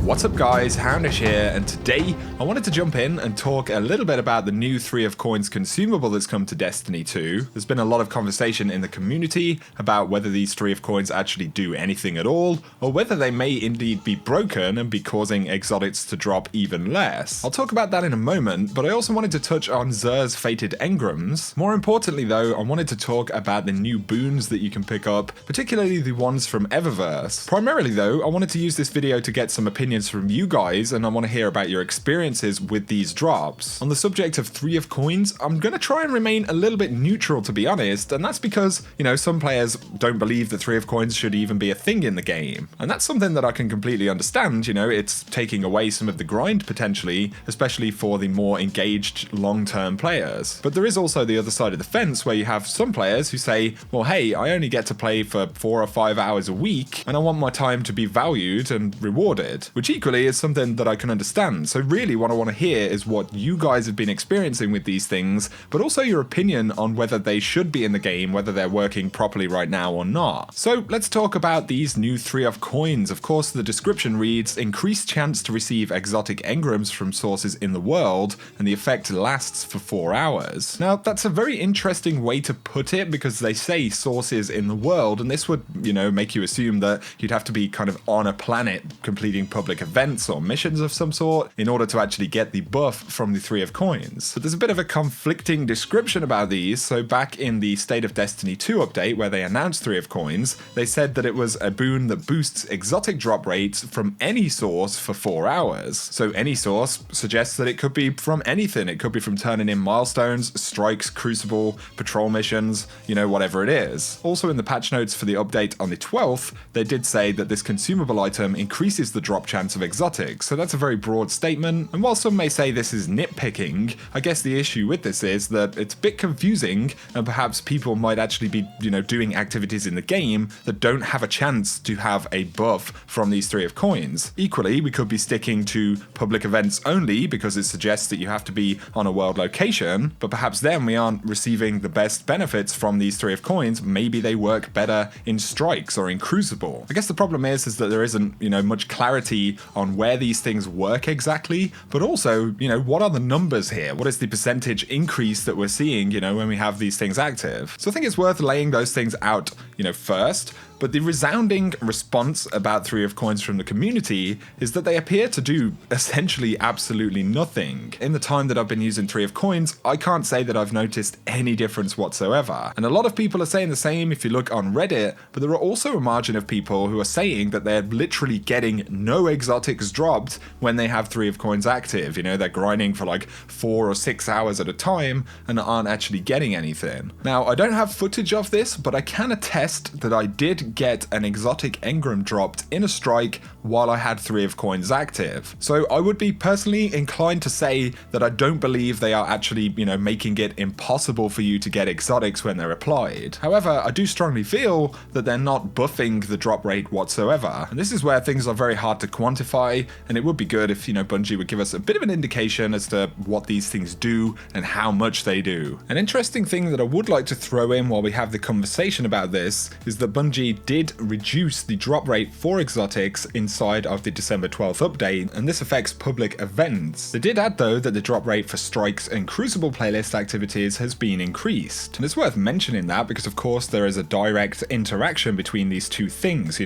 What's up guys, Houndish here, and today I wanted to jump in and talk a little bit about the new 3 of Coins consumable that's come to Destiny 2. There's been a lot of conversation in the community about whether these 3 of Coins actually do anything at all, or whether they may indeed be broken and be causing exotics to drop even less. I'll talk about that in a moment, but I also wanted to touch on Xur's Fated Engrams. More importantly though, I wanted to talk about the new boons that you can pick up, particularly the ones from Eververse. Primarily though, I wanted to use this video to get some opinions from you guys, and I want to hear about your experiences with these drops. On the subject of 3 of Coins, I'm going to try and remain a little bit neutral, to be honest, and that's because, some players don't believe that 3 of Coins should even be a thing in the game. And that's something that I can completely understand, it's taking away some of the grind potentially, especially for the more engaged long-term players. But there is also the other side of the fence where you have some players who say, well hey, I only get to play for 4 or 5 hours a week, and I want my time to be valued and rewarded. Which equally is something that I can understand. So really what I want to hear is what you guys have been experiencing with these things, but also your opinion on whether they should be in the game, whether they're working properly right now or not. So let's talk about these new 3 of Coins. Of course, the description reads, increased chance to receive exotic engrams from sources in the world, and the effect lasts for 4 hours. Now, that's a very interesting way to put it, because they say sources in the world, and this would, make you assume that you'd have to be kind of on a planet completing public events or missions of some sort in order to actually get the buff from the 3 of Coins. But there's a bit of a conflicting description about these. So back in the State of Destiny 2 update where they announced 3 of Coins, they said that it was a boon that boosts exotic drop rates from any source for 4 hours. So any source suggests that it could be from anything. It could be from turning in milestones, strikes, crucible, patrol missions, whatever it is. Also in the patch notes for the update on the 12th, they did say that this consumable item increases the drop chance of exotics, so that's a very broad statement, and while some may say this is nitpicking, I guess the issue with this is that it's a bit confusing, and perhaps people might actually be, doing activities in the game that don't have a chance to have a buff from these 3 of Coins. Equally, we could be sticking to public events only because it suggests that you have to be on a world location, but perhaps then we aren't receiving the best benefits from these 3 of Coins. Maybe they work better in strikes or in crucible. I guess the problem is that there isn't, much clarity on where these things work exactly, but also, what are the numbers here? What is the percentage increase that we're seeing, when we have these things active? So I think it's worth laying those things out, first. But the resounding response about 3 of Coins from the community is that they appear to do essentially absolutely nothing. In the time that I've been using 3 of Coins, I can't say that I've noticed any difference whatsoever. And a lot of people are saying the same if you look on Reddit, but there are also a margin of people who are saying that they're literally getting no exotics dropped when they have 3 of Coins active. They're grinding for like 4 or 6 hours at a time and aren't actually getting anything. Now, I don't have footage of this, but I can attest that I did get an exotic engram dropped in a strike while I had 3 of Coins active. So I would be personally inclined to say that I don't believe they are actually, making it impossible for you to get exotics when they're applied. However, I do strongly feel that they're not buffing the drop rate whatsoever. And this is where things are very hard to quantify, and it would be good if, Bungie would give us a bit of an indication as to what these things do and how much they do. An interesting thing that I would like to throw in while we have the conversation about this is that Bungie did reduce the drop rate for exotics inside of the December 12th update, and this affects public events. They did add though that the drop rate for strikes and crucible playlist activities has been increased. And it's worth mentioning that because of course there is a direct interaction between these two things,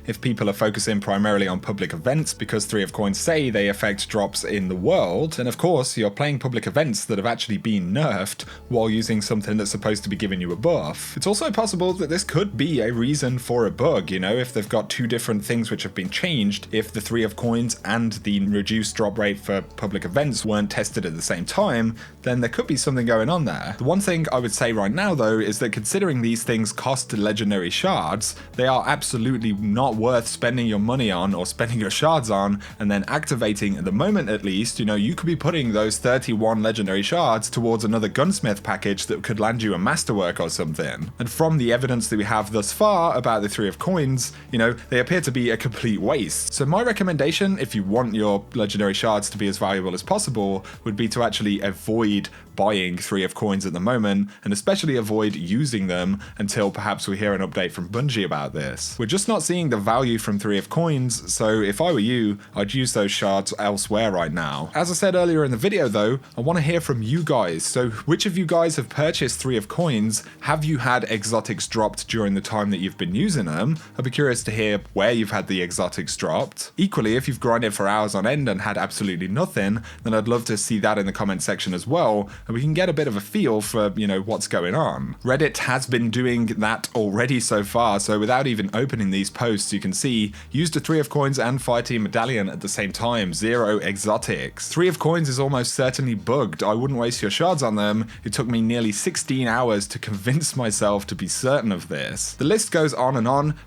if people are focusing primarily on public events because 3 of Coins say they affect drops in the world, then of course you're playing public events that have actually been nerfed while using something that's supposed to be giving you a buff. It's also possible that this could be a reason for a bug, if they've got 2 different things which have been changed, if the 3 of Coins and the reduced drop rate for public events weren't tested at the same time, then there could be something going on there. The one thing I would say right now though is that considering these things cost legendary shards, they are absolutely not worth spending your money on or spending your shards on and then activating at the moment at least. You could be putting those 31 legendary shards towards another gunsmith package that could land you a masterwork or something. And from the evidence that we have thus far about the 3 of Coins, they appear to be a complete waste. So my recommendation, if you want your legendary shards to be as valuable as possible, would be to actually avoid buying 3 of coins at the moment, and especially avoid using them until perhaps we hear an update from Bungie about this. We're just not seeing the value from 3 of coins, so if I were you, I'd use those shards elsewhere right now. As I said earlier in the video though, I want to hear from you guys. So which of you guys have purchased 3 of coins? Have you had exotics dropped during the time that you've been using them? I'd be curious to hear where you've had the exotics dropped. Equally, if you've grinded for hours on end and had absolutely nothing, then I'd love to see that in the comment section as well, and we can get a bit of a feel for, what's going on. Reddit has been doing that already so far, so without even opening these posts, you can see, used a 3 of coins and fireteam medallion at the same time, 0 exotics. 3 of coins is almost certainly bugged. I wouldn't waste your shards on them. It took me nearly 16 hours to convince myself to be certain of this. The list goes on,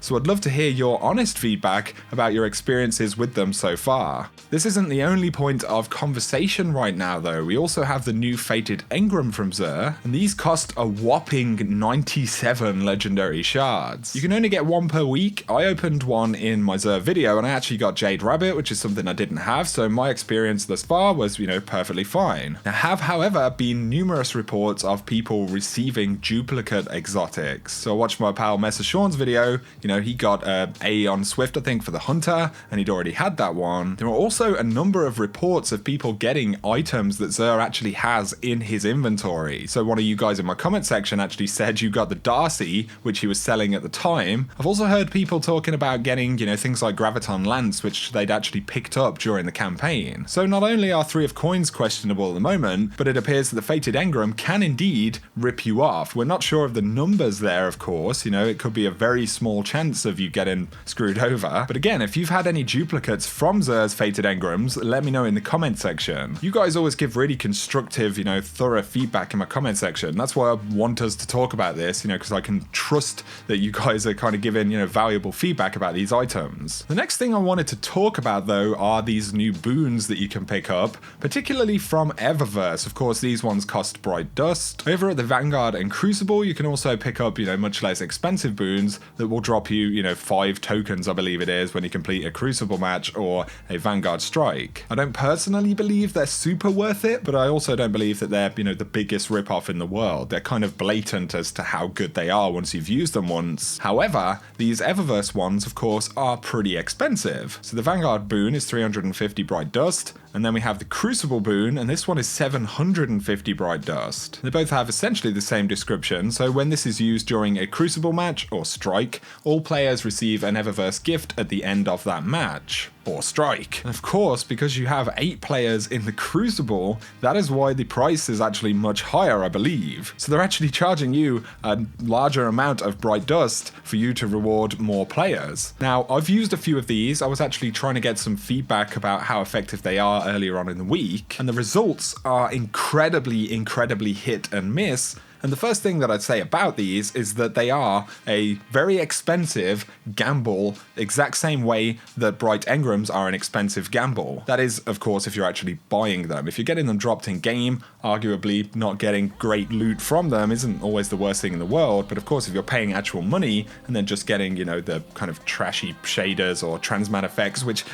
so I'd love to hear your honest feedback about your experiences with them so far. This isn't the only point of conversation right now though. We also have the new Fated Engram from Xur, and these cost a whopping 97 legendary shards. You can only get 1 per week. I opened one in my Xur video and I actually got Jade Rabbit, which is something I didn't have, so my experience thus far was, perfectly fine. There have, however, been numerous reports of people receiving duplicate exotics. So I watched my pal Messer Sean's video, he got A on Swift, I think, for the Hunter, and he'd already had that one. There are also a number of reports of people getting items that Xur actually has in his inventory. So one of you guys in my comment section actually said you got the Darcy, which he was selling at the time. I've also heard people talking about getting, things like Graviton Lance, which they'd actually picked up during the campaign. So not only are 3 of coins questionable at the moment, but it appears that the Fated Engram can indeed rip you off. We're not sure of the numbers there, of course, it could be a very small chance of you getting screwed over. But again, if you've had any duplicates from Xur's Fated Engrams, let me know in the comment section. You guys always give really constructive, thorough feedback in my comment section. That's why I want us to talk about this, because I can trust that you guys are kind of giving, valuable feedback about these items. The next thing I wanted to talk about though are these new boons that you can pick up, particularly from Eververse. Of course, these ones cost Bright Dust. Over at the Vanguard and Crucible, you can also pick up, much less expensive boons that will drop you, 5 tokens, I believe it is, when you complete a Crucible match or a Vanguard strike. I don't personally believe they're super worth it, but I also don't believe that they're, the biggest ripoff in the world. They're kind of blatant as to how good they are once you've used them once. However, these Eververse ones, of course, are pretty expensive. So the Vanguard boon is 350 Bright Dust, and then we have the Crucible boon, and this one is 750 Bright Dust. They both have essentially the same description, so when this is used during a Crucible match or strike, all players receive an Eververse gift at the end of that match. Or strike. And of course, because you have 8 players in the Crucible, that is why the price is actually much higher, I believe. So they're actually charging you a larger amount of Bright Dust for you to reward more players. Now, I've used a few of these. I was actually trying to get some feedback about how effective they are earlier on in the week, and the results are incredibly hit and miss. And the first thing that I'd say about these is that they are a very expensive gamble, exact same way that Bright Engrams are an expensive gamble. That is, of course, if you're actually buying them. If you're getting them dropped in game, arguably not getting great loot from them isn't always the worst thing in the world. But of course, if you're paying actual money and then just getting, the kind of trashy shaders or transmat effects, which,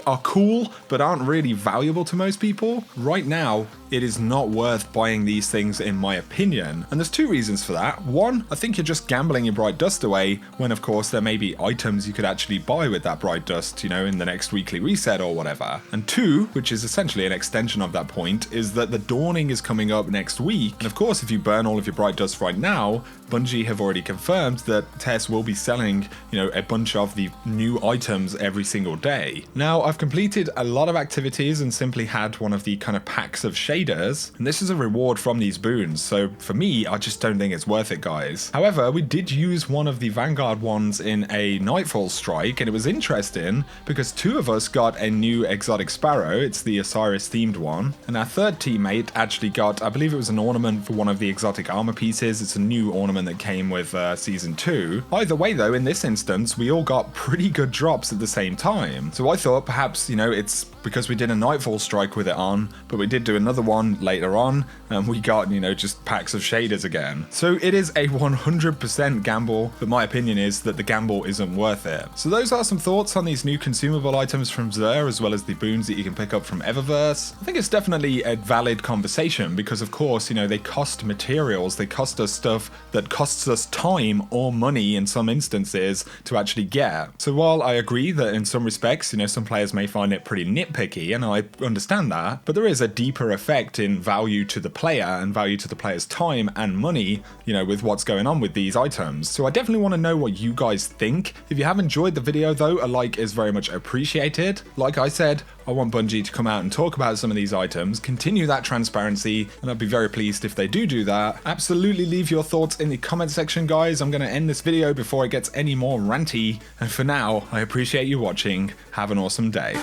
are cool, but aren't really valuable to most people, right now, it is not worth buying these things in my opinion. And there's 2 reasons for that. One, I think you're just gambling your Bright Dust away when of course there may be items you could actually buy with that Bright Dust, in the next weekly reset or whatever. And 2, which is essentially an extension of that point, is that the Dawning is coming up next week. And of course, if you burn all of your Bright Dust right now, Bungie have already confirmed that TES will be selling, a bunch of the new items every single day. Now, I've completed a lot of activities and simply had one of the kind of packs of shaders, and this is a reward from these boons, so for me, I just don't think it's worth it, guys. However, we did use one of the Vanguard ones in a Nightfall strike, and it was interesting because 2 of us got a new exotic sparrow. It's the Osiris themed one, and our 3rd teammate actually got, I believe it was an ornament for one of the exotic armor pieces. It's a new ornament element that came with Season 2. Either way though, in this instance, we all got pretty good drops at the same time. So I thought perhaps, you know, it's because we did a Nightfall strike with it on, but we did do another one later on, and we got, you know, just packs of shaders again. So it is a 100% gamble, but my opinion is that the gamble isn't worth it. So those are some thoughts on these new consumable items from Xur, as well as the boons that you can pick up from Eververse. I think it's definitely a valid conversation because, of course, you know, they cost materials, they cost us stuff that costs us time or money in some instances to actually get. So while I agree that in some respects, you know, some players may find it pretty nitpicky, and I understand that, but there is a deeper effect in value to the player and value to the player's time and money, you know, with what's going on with these items. So I definitely want to know what you guys think. If you have enjoyed the video though, a like is very much appreciated. Like I said, I want Bungie to come out and talk about some of these items, continue that transparency, and I'd be very pleased if they do that. Absolutely leave your thoughts in the comment section, guys. I'm going to end this video before it gets any more ranty, and for now, I appreciate you watching. Have an awesome day.